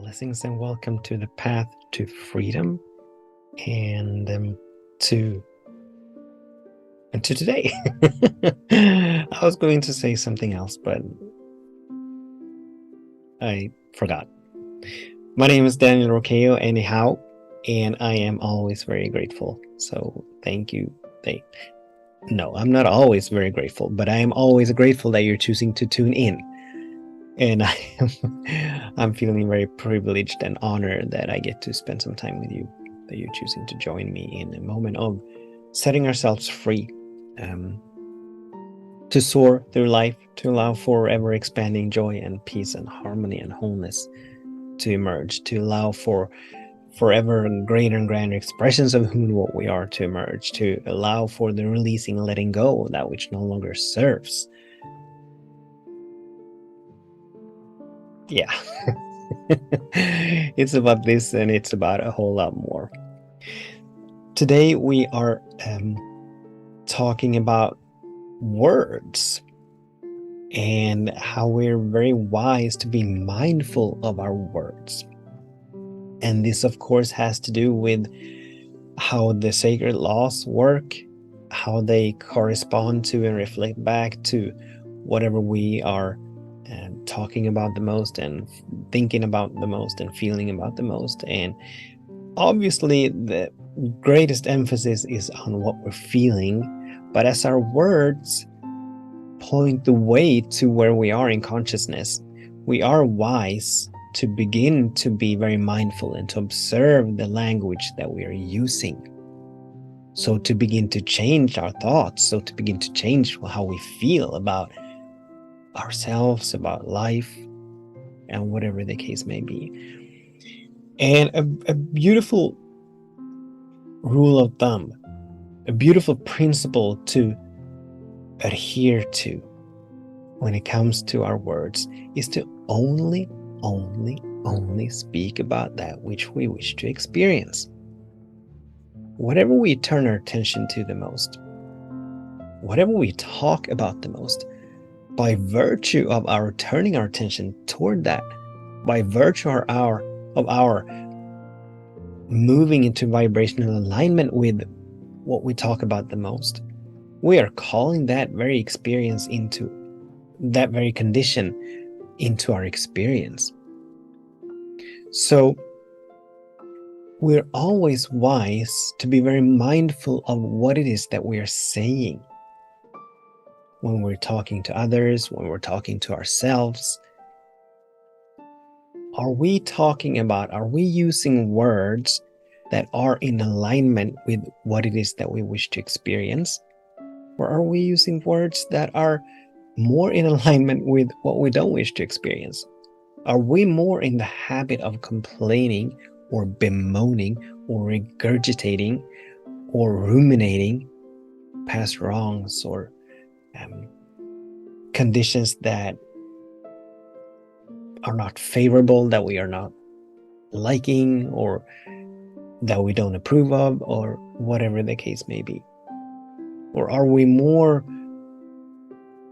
Blessings and welcome to the path to freedom and to today. I was going to say something else, but I forgot. My name is Daniel Roqueo, anyhow, and I am always very grateful. So thank you. No, I'm not always very grateful, but I am always grateful that you're choosing to tune in. And I'm feeling very privileged and honored that I get to spend some time with you, that you're choosing to join me in a moment of setting ourselves free, to soar through life, to allow for ever expanding joy and peace and harmony and wholeness to emerge, to allow for forever greater and grander expressions of who and what we are to emerge, to allow for the releasing and letting go of that which no longer serves. Yeah. It's about this, and it's about a whole lot more. Today we are talking about words and how we're very wise to be mindful of our words. And this, of course, has to do with how the sacred laws work, how they correspond to and reflect back to whatever we are talking about the most and thinking about the most and feeling about the most. And obviously the greatest emphasis is on what we're feeling, but as our words point the way to where we are in consciousness, we are wise to begin to be very mindful and to observe the language that we are using. So to begin to change our thoughts, so to begin to change how we feel about ourselves, about life, and whatever the case may be. And a beautiful rule of thumb, a beautiful principle to adhere to when it comes to our words is to only speak about that which we wish to experience. Whatever we turn our attention to the most, whatever we talk about the most, by virtue of our turning our attention toward that, by virtue of our moving into vibrational alignment with what we talk about the most, we are calling that very experience into that very condition into our experience. So we're always wise to be very mindful of what it is that we are saying when we're talking to others, when we're talking to ourselves. Are we using words that are in alignment with what it is that we wish to experience? Or are we using words that are more in alignment with what we don't wish to experience? Are we more in the habit of complaining or bemoaning or regurgitating or ruminating past wrongs or conditions that are not favorable, that we are not liking, or that we don't approve of, or whatever the case may be? Or are we more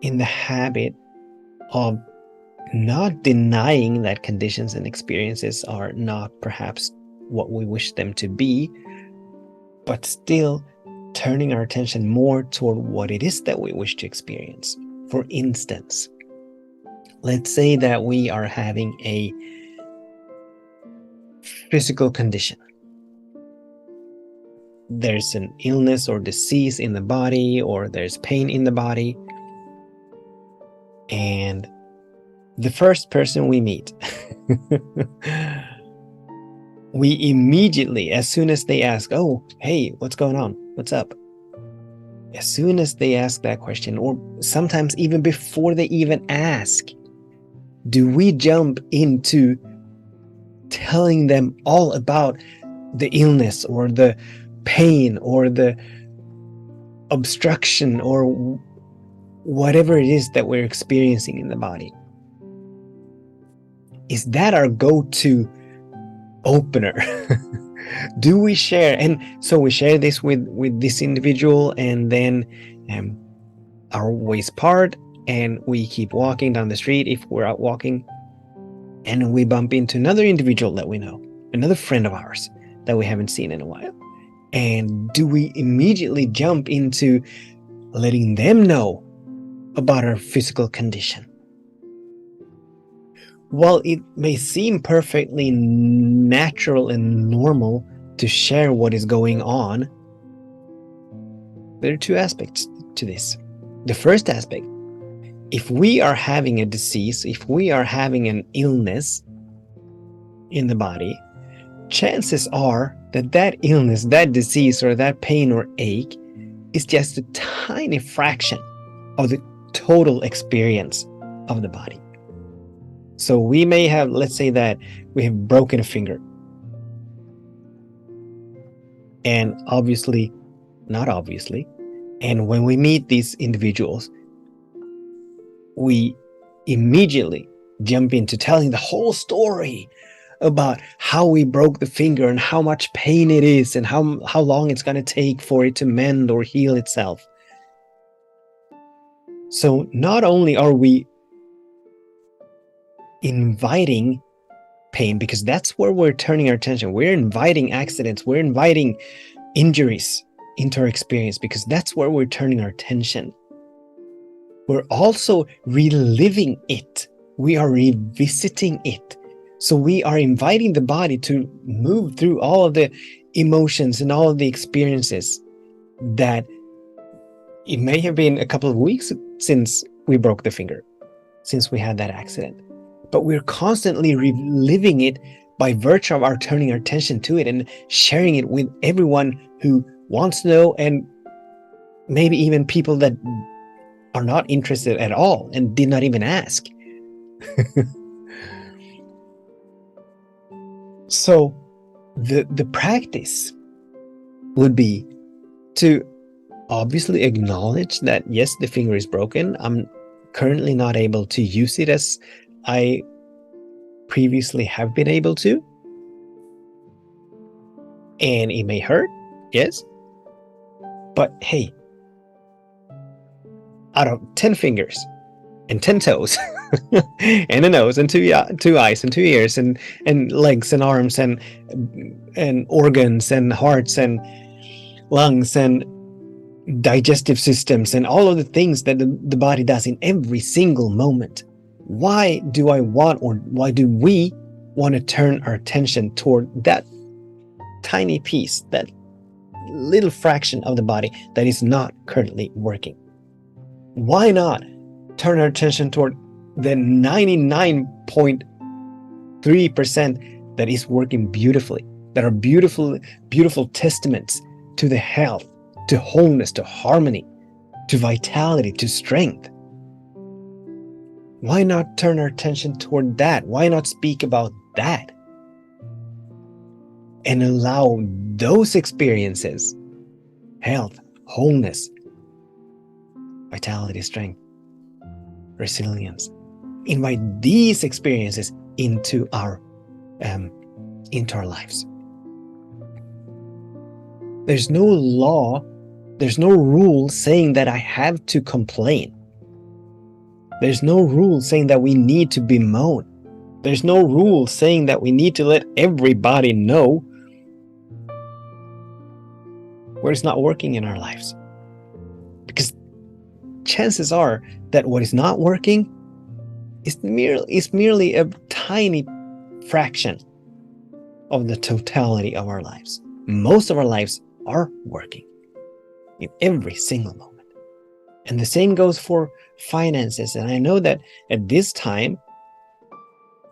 in the habit of not denying that conditions and experiences are not perhaps what we wish them to be, but still turning our attention more toward what it is that we wish to experience? For instance, let's say that we are having a physical condition. There's an illness or disease in the body, or there's pain in the body. And the first person we meet, we immediately, as soon as they ask, "Oh, hey, what's going on? What's up?" As soon as they ask that question, or sometimes even before they even ask, do we jump into telling them all about the illness or the pain or the obstruction or whatever it is that we're experiencing in the body? Is that our go-to opener? Do we share? And so we share this with this individual, and then our ways part, and we keep walking down the street if we're out walking, and we bump into another individual that we know, another friend of ours that we haven't seen in a while. And do we immediately jump into letting them know about our physical condition? While it may seem perfectly natural and normal to share what is going on, there are two aspects to this. The first aspect, if we are having a disease, if we are having an illness in the body, chances are that that illness, that disease, or that pain or ache is just a tiny fraction of the total experience of the body. So we may have, let's say that we have broken a finger. And obviously, not obviously, and when we meet these individuals, we immediately jump into telling the whole story about how we broke the finger and how much pain it is and how long it's going to take for it to mend or heal itself. So not only are we inviting pain, because that's where we're turning our attention, we're inviting accidents, we're inviting injuries into our experience, because that's where we're turning our attention. We're also reliving it. We are revisiting it. So we are inviting the body to move through all of the emotions and all of the experiences that it may have been a couple of weeks since we broke the finger, since we had that accident. But we're constantly reliving it by virtue of our turning our attention to it and sharing it with everyone who wants to know, and maybe even people that are not interested at all and did not even ask. So the practice would be to obviously acknowledge that, yes, the finger is broken. I'm currently not able to use it as I previously have been able to. And it may hurt, yes. But hey, out of 10 fingers and 10 toes and a nose and two eyes and 2 ears and legs and arms and organs and hearts and lungs and digestive systems and all of the things that the body does in every single moment, why do we want to turn our attention toward that tiny piece, that little fraction of the body that is not currently working? Why not turn our attention toward the 99.3% that is working beautifully, that are beautiful testaments to the health, to wholeness, to harmony, to vitality, to strength? Why not turn our attention toward that? Why not speak about that? And allow those experiences, health, wholeness, vitality, strength, resilience, invite these experiences into our lives. There's no law, there's no rule saying that I have to complain. There's no rule saying that we need to bemoan. There's no rule saying that we need to let everybody know what is not working in our lives. Because chances are that what is not working is merely a tiny fraction of the totality of our lives. Most of our lives are working in every single moment. And the same goes for finances. And I know that at this time,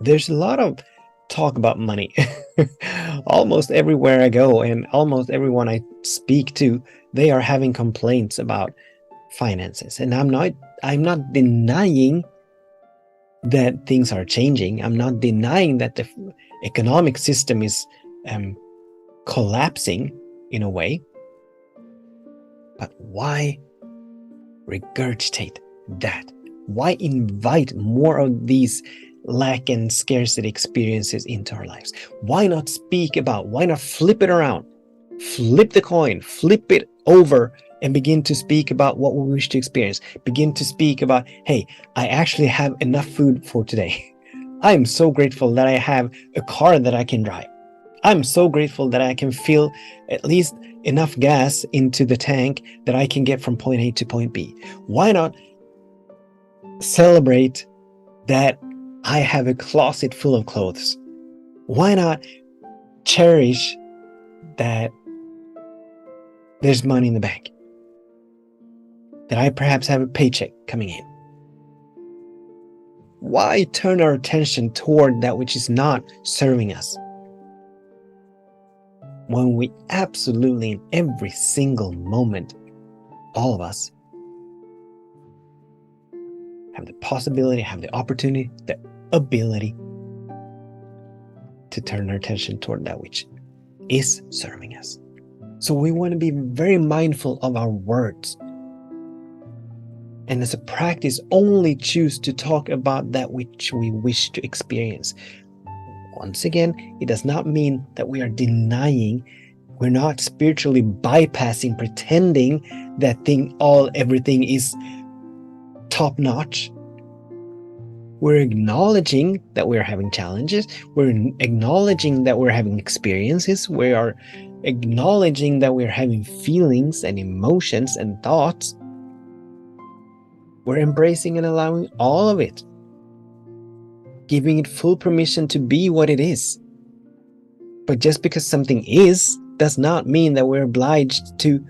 there's a lot of talk about money. Almost everywhere I go and almost everyone I speak to, they are having complaints about finances. And I'm not denying that things are changing. I'm not denying that the economic system is collapsing in a way. But why regurgitate that? Why invite more of these lack and scarcity experiences into our lives? Why not speak about, why not flip it around? Flip the coin, flip it over, and begin to speak about what we wish to experience. Begin to speak about, hey, I actually have enough food for today. I'm so grateful that I have a car that I can drive. I'm so grateful that I can fill at least enough gas into the tank that I can get from point A to point B. Why not celebrate that I have a closet full of clothes? Why not cherish that there's money in the bank? That I perhaps have a paycheck coming in? Why turn our attention toward that which is not serving us, when we absolutely, in every single moment, all of us have the possibility, have the opportunity, the ability to turn our attention toward that which is serving us? So we want to be very mindful of our words. And as a practice, only choose to talk about that which we wish to experience. Once again, it does not mean that we are denying, we're not spiritually bypassing, pretending that everything is top notch. We're acknowledging that we're having challenges. We're acknowledging that we're having experiences. We are acknowledging that we're having feelings and emotions and thoughts. We're embracing and allowing all of it, giving it full permission to be what it is. But just because something is does not mean that we're obliged to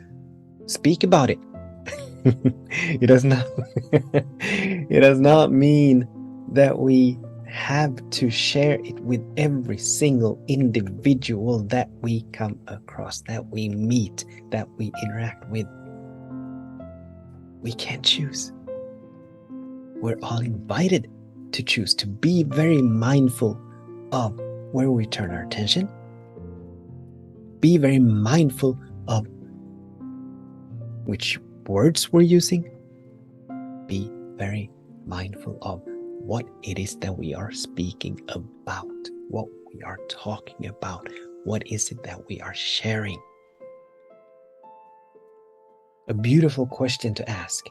speak about it. It does not it does not mean that we have to share it with every single individual that we come across, that we meet, that we interact with. We can't choose. We're all invited to choose, to be very mindful of where we turn our attention. Be very mindful of which words we're using. Be very mindful of what it is that we are speaking about, what we are talking about, what is it that we are sharing. A beautiful question to ask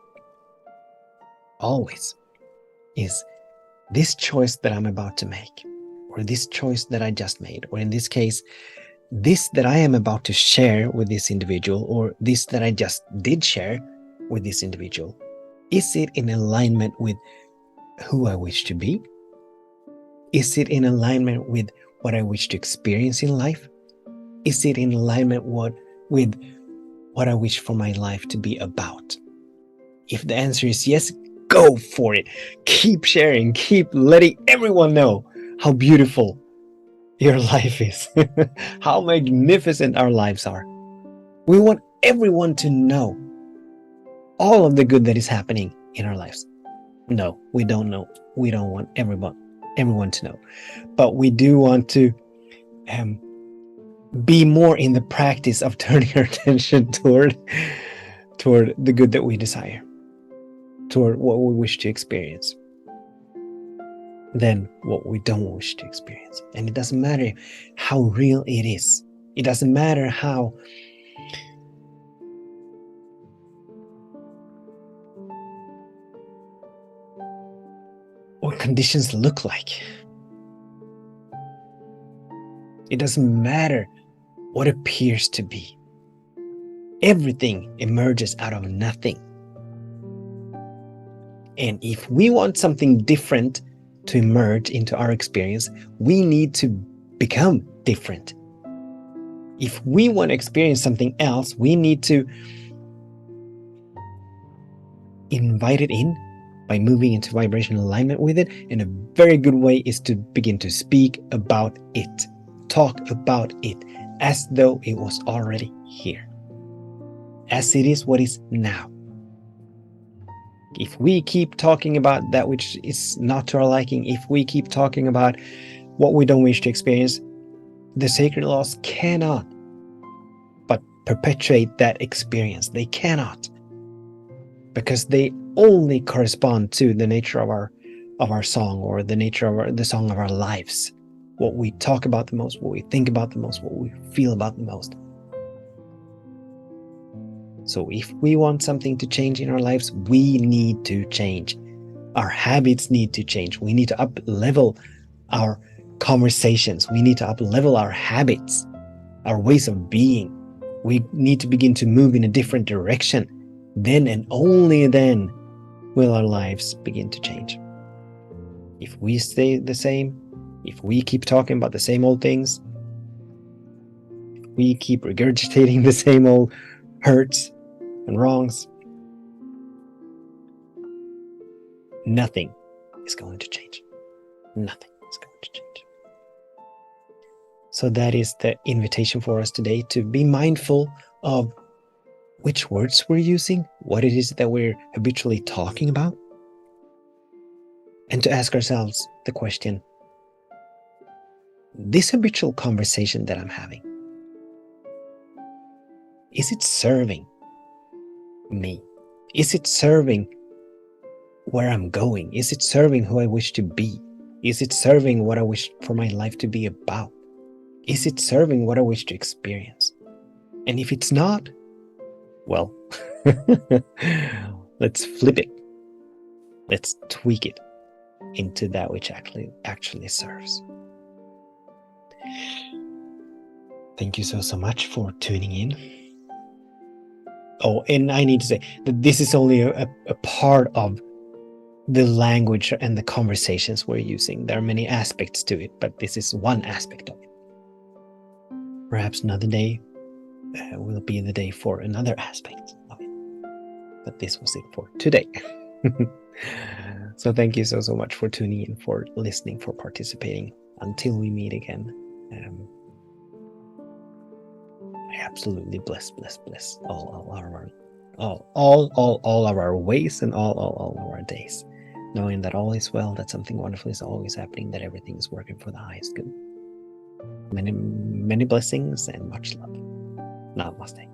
always is, this choice that I'm about to make, or this choice that I just made, or in this case, this that I am about to share with this individual, or this that I just did share with this individual, is it in alignment with who I wish to be? Is it in alignment with what I wish to experience in life? Is it in alignment with what I wish for my life to be about? If the answer is yes, go for it. Keep sharing, keep letting everyone know how beautiful your life is, how magnificent our lives are. We want everyone to know all of the good that is happening in our lives. No, we don't know. We don't want everyone to know. But we do want to be more in the practice of turning our attention toward the good that we desire, toward what we wish to experience, than what we don't wish to experience. And it doesn't matter how real it is. It doesn't matter what conditions look like. It doesn't matter what appears to be. Everything emerges out of nothing. And if we want something different to emerge into our experience, we need to become different. If we want to experience something else, we need to invite it in by moving into vibrational alignment with it. And a very good way is to begin to speak about it, talk about it as though it was already here, as it is what is now. If we keep talking about that which is not to our liking, if we keep talking about what we don't wish to experience, the sacred laws cannot but perpetuate that experience. They cannot, because they only correspond to the nature of our song, or the nature of the song of our lives. What we talk about the most, what we think about the most, what we feel about the most. So if we want something to change in our lives, we need to change. Our habits need to change. We need to up level our conversations. We need to up level our habits, our ways of being. We need to begin to move in a different direction. Then and only then will our lives begin to change. If we stay the same, if we keep talking about the same old things, if we keep regurgitating the same old hurts and wrongs, nothing is going to change. Nothing is going to change. So that is the invitation for us today, to be mindful of which words we're using, what it is that we're habitually talking about, and to ask ourselves the question, this habitual conversation that I'm having, is it serving me? Is it serving where I'm going? Is it serving who I wish to be? Is it serving what I wish for my life to be about? Is it serving what I wish to experience? And if it's not, well, let's flip it. Let's tweak it into that which actually serves. Thank you so much for tuning in. Oh, and I need to say that this is only a part of the language and the conversations we're using. There are many aspects to it, but this is one aspect of it. Perhaps another day will be the day for another aspect of it. But this was it for today. So thank you so much for tuning in, for listening, for participating. Until we meet again, I absolutely bless all of our ways and all of our days, knowing that all is well, that something wonderful is always happening, that everything is working for the highest good. Many blessings and much love. Namaste.